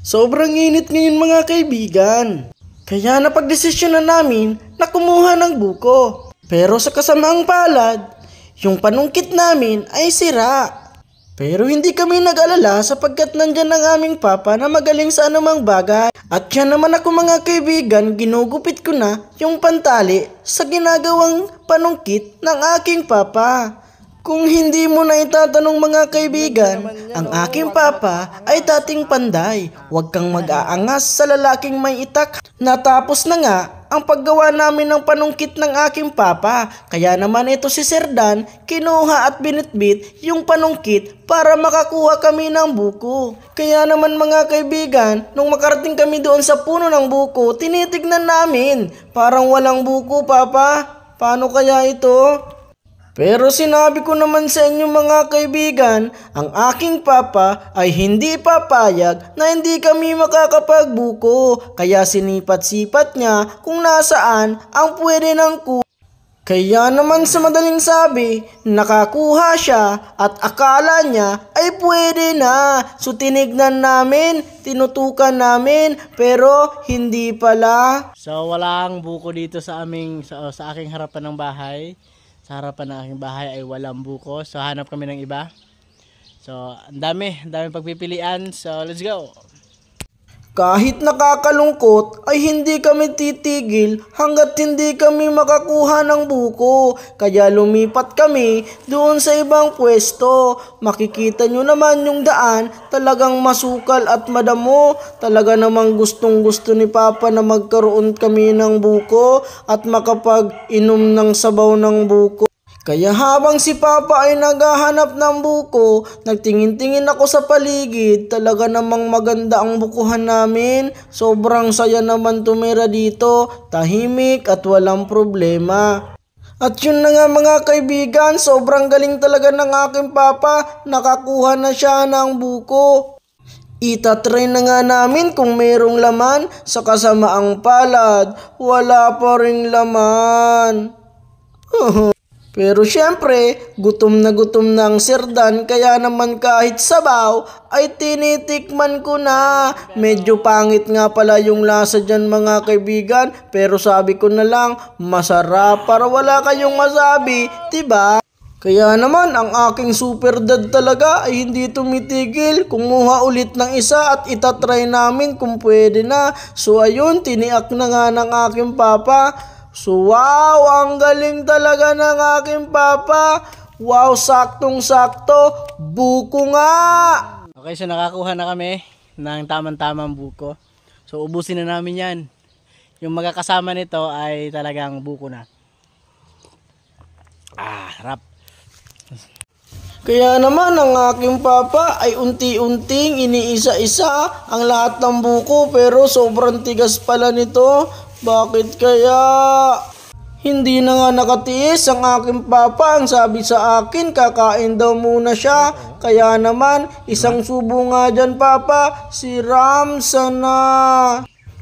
Sobrang init ngayon mga kaibigan. Kaya napagdesisyon na namin na kumuha ng buko. Pero sa kasamaang palad, yung panungkit namin ay sira. Pero hindi kami nag-alala sapagkat nandyan ang aming papa na magaling sa anumang bagay. At yan naman ako mga kaibigan, ginugupit ko na yung pantali sa ginagawang panungkit ng aking papa. Kung hindi mo na itatanong mga kaibigan, ang aking papa ay dating panday. Huwag kang mag-aangas sa lalaking may itak. Natapos na nga ang paggawa namin ng panungkit ng aking papa. Kaya naman ito si Sir Dan, kinuha at binitbit yung panungkit para makakuha kami ng buko. Kaya naman mga kaibigan, nung makarating kami doon sa puno ng buko, tinitignan namin. Parang walang buko, papa. Paano kaya ito? Pero sinabi ko naman sa inyo mga kaibigan, ang aking papa ay hindi papayag na hindi kami makakapagbuko. Kaya sinipat-sipat niya kung nasaan ang pwede ng kuha. Kaya naman sa madaling sabi, nakakuha siya at akala niya ay pwede na. So tinignan namin, tinutukan namin, pero hindi pala. So walang buko dito sa aking harapan ng bahay. Sa harapan ng aking bahay ay walang buko. So hanap kami ng iba. So ang dami pagpipilian. So let's go. Kahit nakakalungkot ay hindi kami titigil hanggat hindi kami makakuha ng buko. Kaya lumipat kami doon sa ibang pwesto. Makikita nyo naman yung daan, talagang masukal at madamo. Talaga namang gustong gusto ni Papa na magkaroon kami ng buko at makapag-inom ng sabaw ng buko. Kaya habang si Papa ay naghahanap ng buko, nagtingin-tingin ako sa paligid. Talaga namang maganda ang bukuhan namin. Sobrang saya naman tumira dito, tahimik at walang problema. At yun na nga mga kaibigan, sobrang galing talaga ng aking Papa. Nakakuha na siya ng buko. Itatry na nga namin kung mayroong laman sa kasamaang palad. Wala pa ring laman. Pero syempre, gutom na ang Sir Dan, kaya naman kahit sabaw ay tinitikman ko na. Medyo pangit nga pala yung lasa dyan mga kaibigan, pero sabi ko na lang, masarap para wala kayong masabi, diba? Kaya naman ang aking super dad talaga ay hindi tumitigil. Kumuha ulit ng isa at itatry namin kung pwede na. So ayun, tiniak na nga ng aking papa. So wow, ang galing talaga ng aking papa. Wow, saktong-sakto, buko nga. Okay, so nakakuha na kami ng tamang-tamang buko. So ubusin na namin yan. Yung magkakasama nito ay talagang buko na. Harap. Kaya naman ang aking papa ay unti-unting iniisa-isa ang lahat ng buko, pero sobrang tigas pala nito. Bakit kaya? Hindi na nga nakatiis ang aking papa. Ang sabi sa akin, kakain daw muna siya. Kaya naman, isang subo nga dyan papa, si Ramsa na.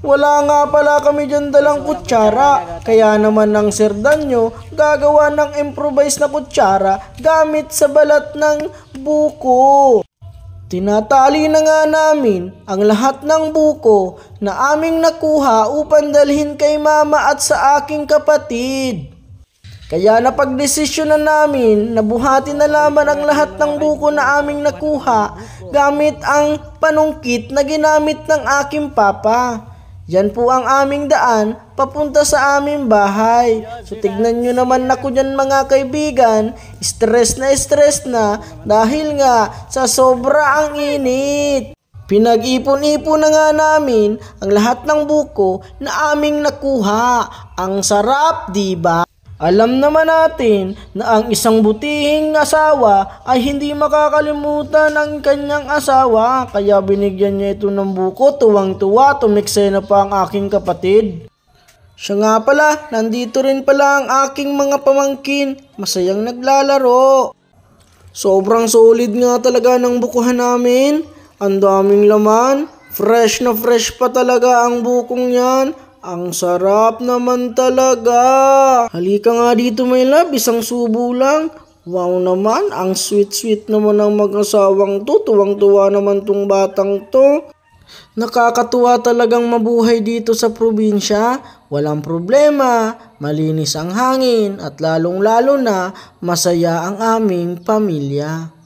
Wala nga pala kami dyan dalang kutsara. Kaya naman ng Sir Danyo, gagawa ng improvise na kutsara gamit sa balat ng buko. Tinatali na nga namin ang lahat ng buko na aming nakuha upang dalhin kay mama at sa aking kapatid. Kaya napagdesisyon na namin na buhatin na lamang ang lahat ng buko na aming nakuha gamit ang panungkit na ginamit ng aking papa. Yan po ang aming daan papunta sa aming bahay. So tignan nyo naman ako dyan mga kaibigan, stress na dahil nga sa sobra ang init. Pinag-ipon-ipon na nga namin ang lahat ng buko na aming nakuha. Ang sarap, diba? Alam naman natin na ang isang butihing asawa ay hindi makakalimutan ang kanyang asawa. Kaya binigyan niya ito ng buko, tuwang-tuwa, tumiksena pa ang aking kapatid. Siya nga pala, nandito rin pala ang aking mga pamangkin, masayang naglalaro. Sobrang solid nga talaga ng bukuhan namin. Ang daming laman, fresh na fresh pa talaga ang bukong yan. Ang sarap naman talaga. Halika nga dito my love, isang subo lang. Wow naman, ang sweet naman ng mag-asawang to. Tuwang-tuwa naman tong batang to. Nakakatuwa talagang mabuhay dito sa probinsya. Walang problema, malinis ang hangin at lalong-lalo na masaya ang aming pamilya.